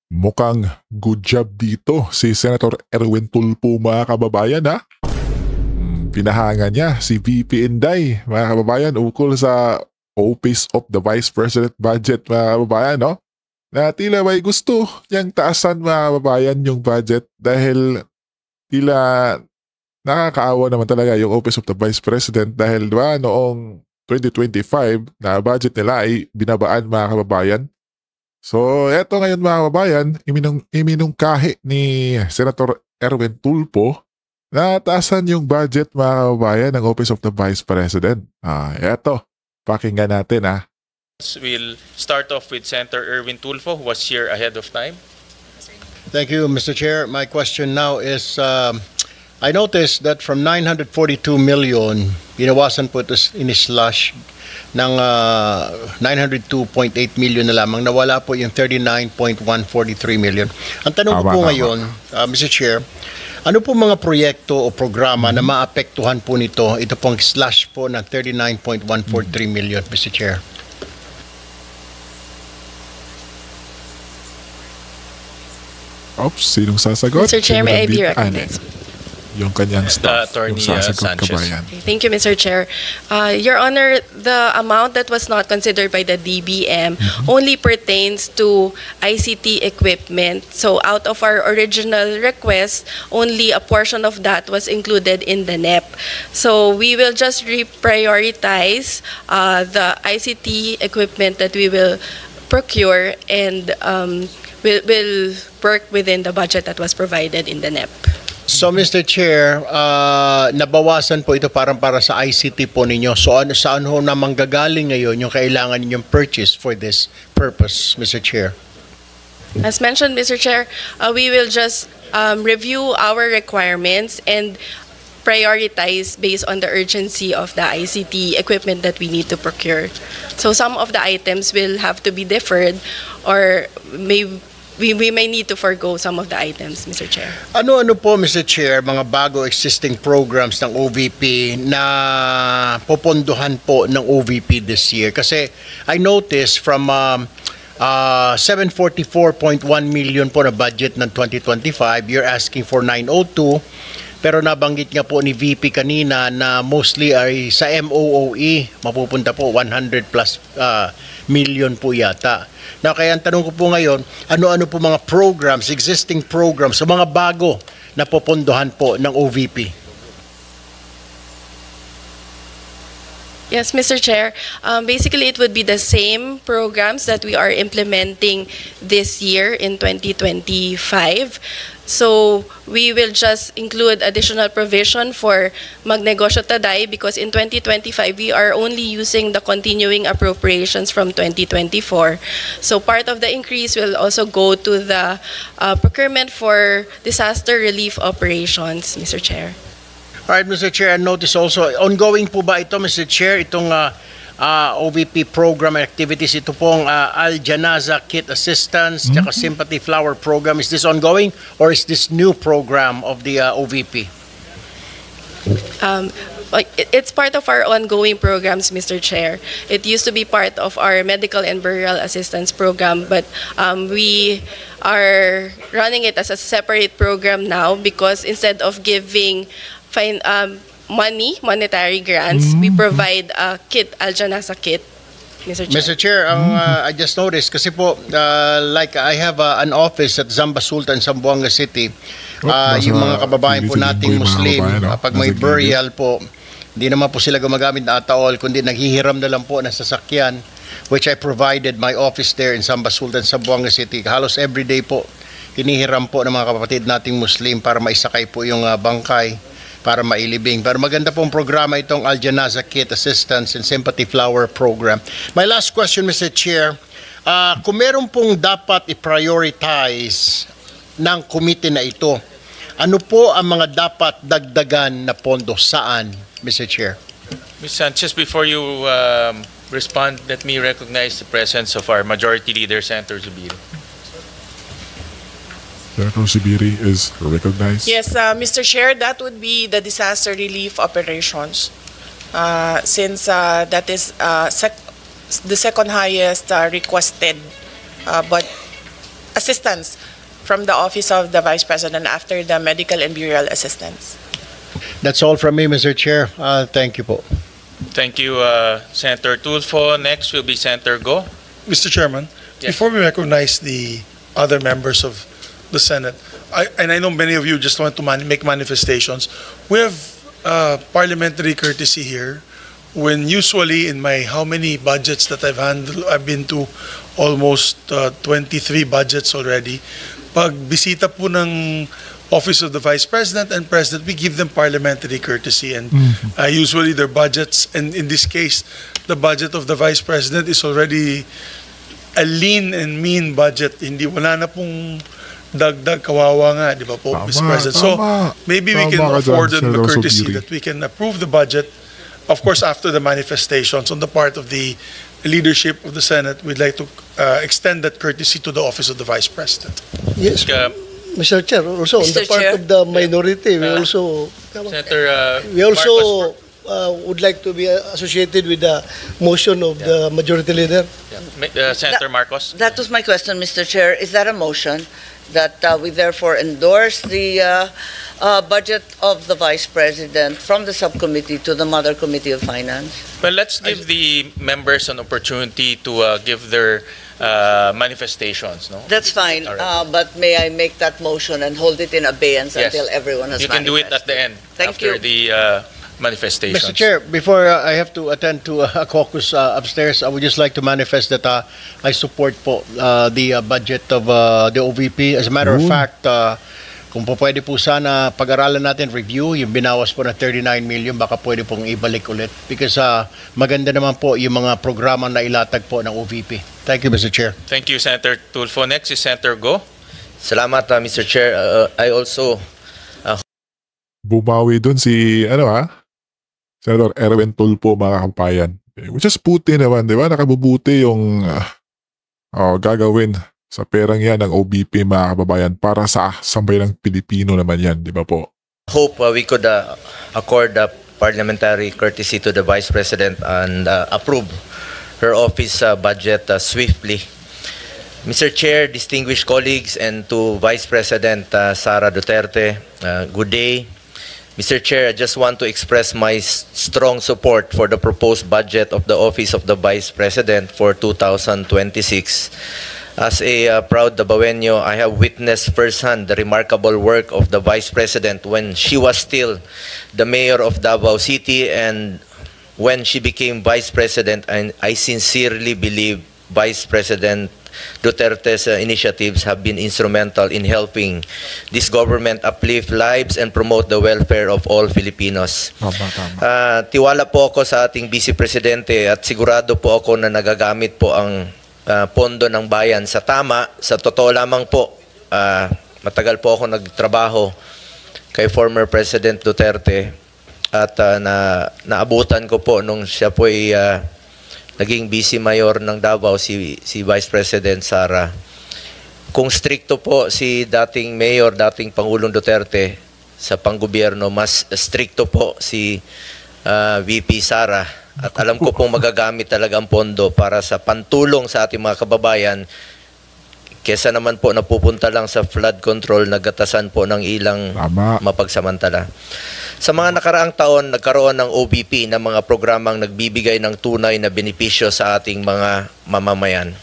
Mukhang good job dito si Senator Erwin Tulfo mga kababayan ha. Pinahanga niya si VP Inday mga kababayan ukol sa Office of the Vice President Budget mga kababayan no. Na tila may gusto niyang taasan mga kababayan yung budget dahil tila nakakaawa naman talaga yung Office of the Vice President dahil diba noong 2025 na budget nila ay binabaan mga kababayan. So, eto ngayon mga kababayan, iminungkahi ni Senator Erwin Tulfo na taasan yung budget mga kababayan ng Office of the Vice President. Eto, pakinggan natin We'll start off with Senator Erwin Tulfo, who was here ahead of time. Thank you, Mr. Chair. My question now is, I noticed that from 942 million, binawasan po ito in-slash ng 902.8 million na lamang, nawala po yung 39.143 million. Ang tanong ko po ngayon, Mr. Chair, ano po mga proyekto o programa na maapektuhan po nito, ito pong slash po ng 39.143 million, Mr. Chair? Oops, sinong sasagot? Mr. Chair, may I be recognized? Yung kanyang staff, Attorney yung sasagot Sanchez. kabayan. Thank you, Mr. Chair. Your Honor, the amount that was not considered by the DBM only pertains to ICT equipment. So out of our original request, only a portion of that was included in the NEP. So we will just reprioritize the ICT equipment that we will procure and will work within the budget that was provided in the NEP. So, Mr. Chair, nabawasan po ito para sa ICT po ninyo. So, saan ho na manggagaling ngayon yung kailangan ninyong purchase for this purpose, Mr. Chair? As mentioned, Mr. Chair, we will just review our requirements and prioritize based on the urgency of the ICT equipment that we need to procure. So some of the items will have to be deferred or we may need to forgo some of the items, Mr. Chair. Ano-ano po, Mr. Chair, mga bago existing programs ng OVP na popondohan po ng OVP this year? Kasi I noticed from 744.1 million po na budget ng 2025, you're asking for 902. Pero nabanggit nga po ni VP kanina na mostly ay sa MOOE, mapupunta po 100 plus million po yata. Now, kaya ang tanong ko po ngayon, ano-ano po mga programs, existing programs, mga bago na popondohan po ng OVP? Yes, Mr. Chair. Basically, it would be the same programs that we are implementing this year in 2025. So we will just include additional provision for Magnegosyo Taday because in 2025 we are only using the continuing appropriations from 2024. So part of the increase will also go to the procurement for disaster relief operations, Mr. Chair. All right, Mr. Chair, I notice also, ongoing po ba ito, Mr. Chair, itong OVP program activities, ito pong Al-Janaza Kit Assistance, tsaka Sympathy Flower Program, is this ongoing or is this new program of the OVP? It's part of our ongoing programs, Mr. Chair. It used to be part of our medical and burial assistance program, but we are running it as a separate program now because instead of giving monetary grants, we provide a kit, Al-Janaza kit, Mr. Chair. Mr. Chair, I just noticed, kasi po, like I have an office at Zamba Sultan, Zamboanga City. Yung mga kababayan po nating Muslim, pag may burial po, hindi naman po sila gumagamit na ataol, kundi naghihiram na lang po ng sasakyan, which I provided my office there in Zamba Sultan, Zamboanga City. Halos everyday po, hinihiram po ng mga kapatid nating Muslim para maisakay po yung bangkay, para mailibing. Pero maganda pong programa itong Al-Janaza Kit Assistance and Sympathy Flower Program. My last question, Mr. Chair, kung meron pong dapat i-prioritize ng komite na ito, ano po ang mga dapat dagdagan na pondo? Saan, Mr. Chair? Ms. Sanchez, before you respond, let me recognize the presence of our Majority Leader, Senator Zubiri. Senator Zubiri is recognized. Yes, Mr. Chair, that would be the disaster relief operations. Since that is the second highest requested but assistance from the Office of the Vice President after the medical and burial assistance. That's all from me, Mr. Chair. Thank you po. Thank you, Senator Tulfo. Next will be Senator Go. Mr. Chairman, Yes. before we recognize the other members of the Senate, I know many of you just want to make manifestations. We have parliamentary courtesy here when usually in my how many budgets that I've handled, I've been to almost 23 budgets already. Pag bisita po ng Office of the Vice President and President, we give them parliamentary courtesy, and usually their budgets, and in this case, the budget of the Vice President is already a lean and mean budget. Hindi, wala na pong dagdag, kawawa nga, di ba po, Mr. President? So maybe we can afford them the courtesy that we can approve the budget. Of course, after the manifestations on the part of the leadership of the Senate, we'd like to extend that courtesy to the Office of the Vice President. Yes, Mr. Chair, also on Mr. the part Chair. of the minority, we also Senator we would like to be associated with the motion of the majority leader. Senator Marcos. That was my question, Mr. Chair. Is that a motion that we therefore endorse the budget of the Vice President from the subcommittee to the Mother Committee of Finance? Well, let's give the members an opportunity to give their manifestations. No, That's fine, All right. but may I make that motion and hold it in abeyance Yes. until everyone has You can do it at manifested? the end Thank after you. the manifestations. Mr. Chair, before I have to attend to a caucus upstairs, I would just like to manifest that I support po the budget of the OVP. As a matter of fact, kung po pwede po sana pag-aralan natin, review, yung binawas po na 39 million, baka pwede pong ibalik ulit. Because maganda naman po yung mga programa na ilatag po ng OVP. Thank you, Mr. Chair. Thank you, Senator Tulfo. Next is Senator Go. Salamat, Mr. Chair. I also Bumawi dun si, Senator Erwin Tulfo, mga kampayan. Which is puti naman, di ba? Nakabubuti yung gagawin sa perang yan ng OBP, mga kababayan, para sa sambayanang Pilipino naman yan, di ba po? hope we could accord parliamentary courtesy to the Vice President and approve her office budget swiftly. Mr. Chair, distinguished colleagues, and to Vice President Sara Duterte, good day. Mr. Chair, I just want to express my strong support for the proposed budget of the Office of the Vice President for 2026. As a proud Dabawenyo, I have witnessed firsthand the remarkable work of the Vice President when she was still the Mayor of Davao City and when she became Vice President, and I sincerely believe Vice President Duterte's initiatives have been instrumental in helping this government uplift lives and promote the welfare of all Filipinos. Tiwala po ako sa ating Vice Presidente at sigurado po ako na nagagamit po ang pondo ng bayan sa tama. Sa totoo lamang po, matagal po ako nagtrabaho kay former President Duterte at naabutan ko po nung siya po ay naging Vice Mayor ng Davao, si Vice President Sara. Kung stricto po si dating Mayor, dating Pangulong Duterte sa panggobyerno, mas stricto po si VP Sara. At alam ko pong magagamit talaga ang pondo para sa pantulong sa ating mga kababayan kesa naman po napupunta lang sa flood control, nagatasan po ng ilang mapagsamantala. Sa mga nakaraang taon, nagkaroon ng OBP ng mga programang nagbibigay ng tunay na benepisyo sa ating mga mamamayan.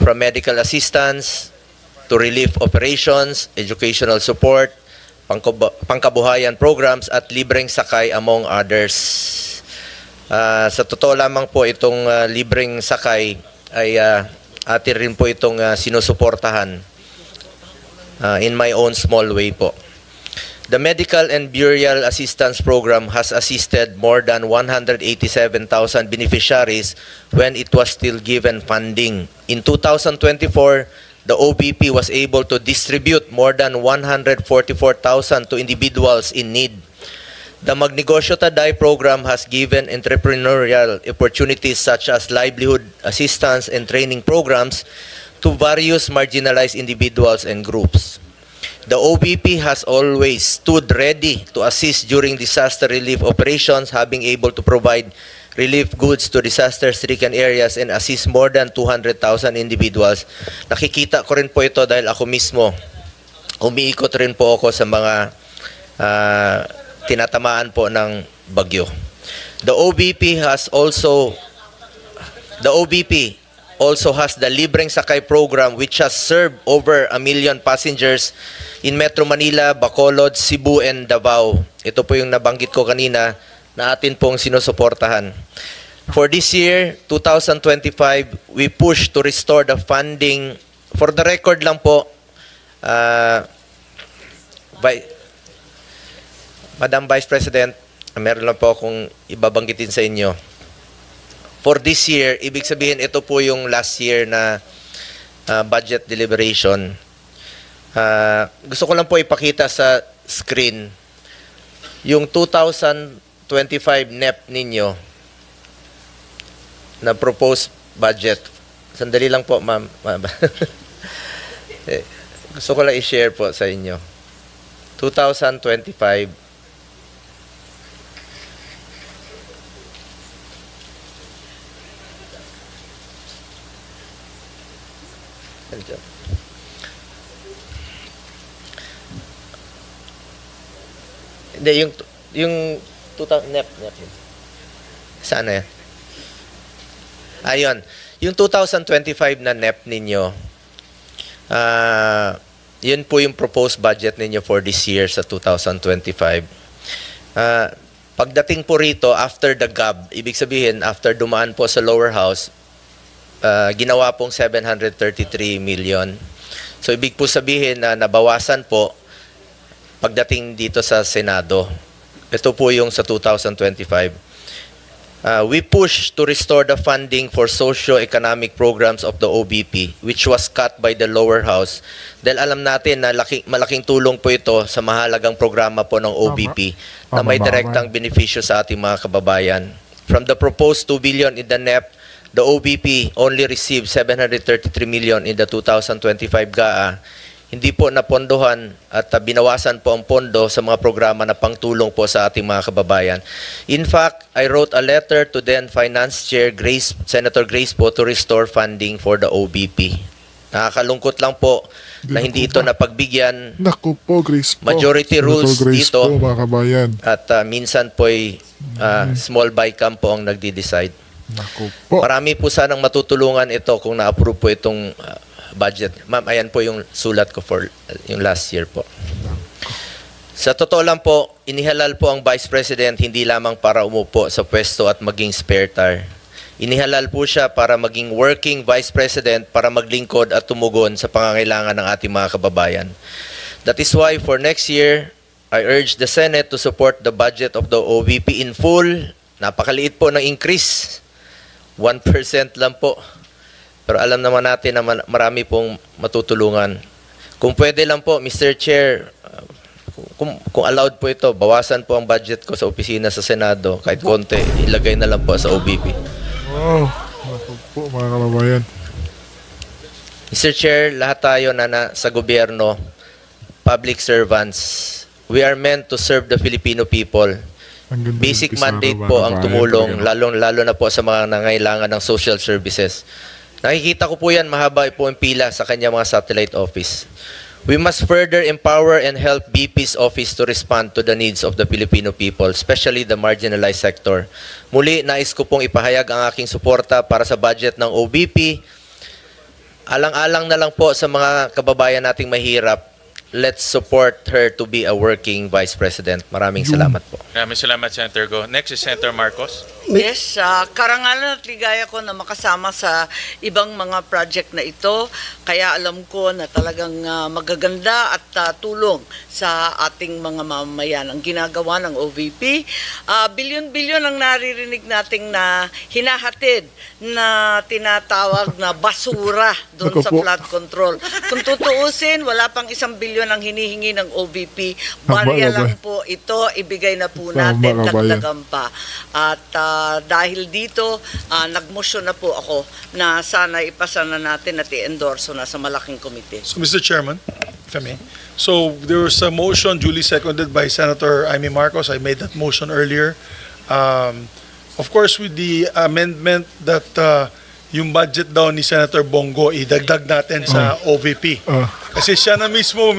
From medical assistance to relief operations, educational support, pangkabuhayan programs at libreng sakay among others. Sa totoo lamang po itong libreng sakay ay atin rin po itong sinusuportahan in my own small way po. The Medical and Burial Assistance Program has assisted more than 187,000 beneficiaries when it was still given funding. In 2024, the OBP was able to distribute more than 144,000 to individuals in need. The Magnegosyo Taday program has given entrepreneurial opportunities such as livelihood assistance and training programs to various marginalized individuals and groups. The OBP has always stood ready to assist during disaster relief operations, having able to provide relief goods to disaster-stricken areas and assist more than 200,000 individuals. Nakikita ko rin po ito dahil ako mismo, umiikot rin po ako sa mga tinatamaan po ng bagyo. The OBP also has the Libreng Sakay program, which has served over 1 million passengers in Metro Manila, Bacolod, Cebu, and Davao. Ito po yung nabanggit ko kanina na atin pong sinusuportahan. For this year, 2025, we push to restore the funding. For the record lang po, Madam Vice President, meron lang po akong ibabanggitin sa inyo. For this year, ibig sabihin ito po yung last year na budget deliberation. Gusto ko lang po ipakita sa screen yung 2025 NEP ninyo na proposed budget. Sandali lang po, ma'am. Gusto ko lang i-share po sa inyo. 2025. Hindi, yung 2000 NEP. Saan na yan? Ayun. Yung 2025 na NEP ninyo, yun po yung proposed budget ninyo for this year sa 2025. Pagdating po rito, after the GAB, ibig sabihin, after dumaan po sa lower house, ginawa pong 733 million. So, ibig po sabihin na nabawasan po pagdating dito sa Senado. Ito po yung sa 2025. We push to restore the funding for socio-economic programs of the OBP, which was cut by the lower house. Dahil alam natin na malaking tulong po ito sa mahalagang programa po ng OBP na may direktang benepisyo sa ating mga kababayan. From the proposed 2 billion in the NEP, the OBP only received 733 million in the 2025 GAA. Hindi po napondohan at binawasan po ang pondo sa mga programa na pangtulong po sa ating mga kababayan. In fact, I wrote a letter to then Finance Chair Senator Grace po to restore funding for the OBP. Nakakalungkot lang po na hindi ito napagbigyan. Naku po, Grace po. Majority rules Grace dito. Po, mga kabayan. At minsan po small bycam po ang nagdi-decide. Naku po. Marami po sanang matutulungan ito kung na-approve po itong budget. Ma'am, ayan po yung sulat ko for yung last year po. Sa totoo lang po, inihalal po ang Vice President hindi lamang para umupo sa pwesto at maging spare tire. Inihalal po siya para maging working Vice President para maglingkod at tumugon sa pangangailangan ng ating mga kababayan. That is why for next year, I urge the Senate to support the budget of the OVP in full. Napakaliit po ng increase. 1% lang po. Pero alam naman natin na marami pong matutulungan. Kung pwede lang po, Mr. Chair, kung allowed po ito, bawasan po ang budget ko sa opisina sa Senado. Kahit konti, ilagay na lang po sa OBP. Wow, naku po mga kababayan. Mr. Chair, lahat tayo na sa gobyerno, public servants, we are meant to serve the Filipino people. Basic mandate po ang tumulong, lalo na po sa mga nangailangan ng social services. Nakikita ko po yan, mahaba po ang pila sa kanyang mga satellite office. We must further empower and help BP's office to respond to the needs of the Filipino people, especially the marginalized sector. Muli, nais ko pong ipahayag ang aking suporta para sa budget ng OBP. Alang-alang na lang po sa mga kababayan nating mahirap. Let's support her to be a working Vice President. Maraming salamat po. Maraming salamat, Senator Go. Next is Senator Marcos. Yes, karangalan at ligaya ko na makasama sa ibang mga project na ito. Kaya alam ko na talagang magaganda at tulong sa ating mga mamamayan ang ginagawa ng OVP. Bilyon-bilyon ang naririnig nating na hinahatid na tinatawag na basura doon sa flood control. Kung tutuusin, wala pang 1 bilyon ang hinihingi ng OVP. Barya lang po ito, ibigay na po natin, dagdagan pa. At dahil dito, nagmotion na po ako na sana ipasa na natin at i-endorso na sa malaking komite. So, Mr. Chairman, if I may. So there was a motion duly seconded by Senator Amy Marcos. I made that motion earlier. Of course, with the amendment that yung budget daw ni Senator Bongo, idagdag natin sa OVP. Kasi siya na mismo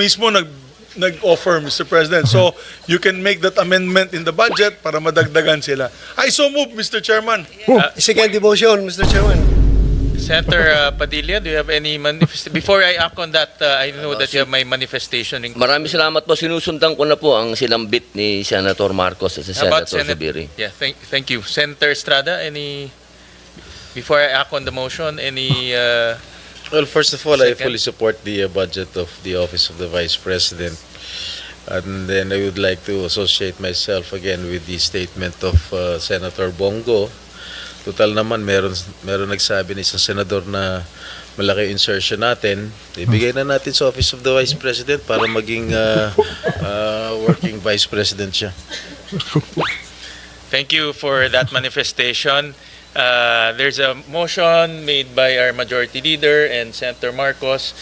nag-offer, Mr. President. So, you can make that amendment in the budget para madagdagan sila. I so move, Mr. Chairman. Second motion, Mr. Chairman. Senator Padilla, do you have any before I act on that, I know that you have my manifestation. Maraming salamat po. Sinusundan ko na po ang sinambit ni Senator Marcos at si Senator Zubiri. Yeah, thank you. Senator Estrada, before I act on the motion, Well, first of all, I fully support the budget of the Office of the Vice President. And then I would like to associate myself again with the statement of Senator Bongo. Total naman, meron nagsabi ng isang senador na malaki insertion natin. Ibigay na natin sa Office of the Vice President para maging working Vice President siya. Thank you for that manifestation. There's a motion made by our Majority Leader and Senator Marcos,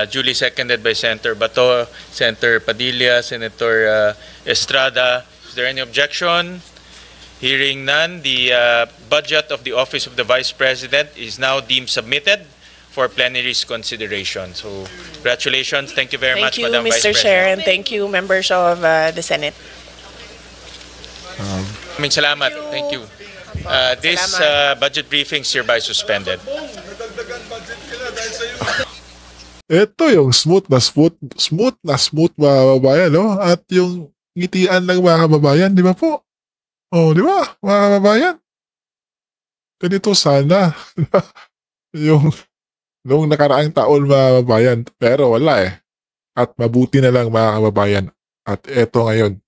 duly seconded by Senator Bato, Senator Padilla, Senator Estrada. Is there any objection? Hearing none, the budget of the Office of the Vice President is now deemed submitted for plenary's consideration. So, congratulations. Thank you very much, Madam Vice President. Thank you, Mr. Chair, and thank you, members of the Senate. Maraming salamat. Thank you. This budget briefing is hereby suspended. Ito yung smooth mga kababayan, no? At yung ngitian ng mga kababayan, di ba po? Oh, di ba, mga kababayan? Ganito sana. Yung noong nakaraang taon, mga kababayan. Pero wala eh. At mabuti na lang, mga kababayan. At eto ngayon,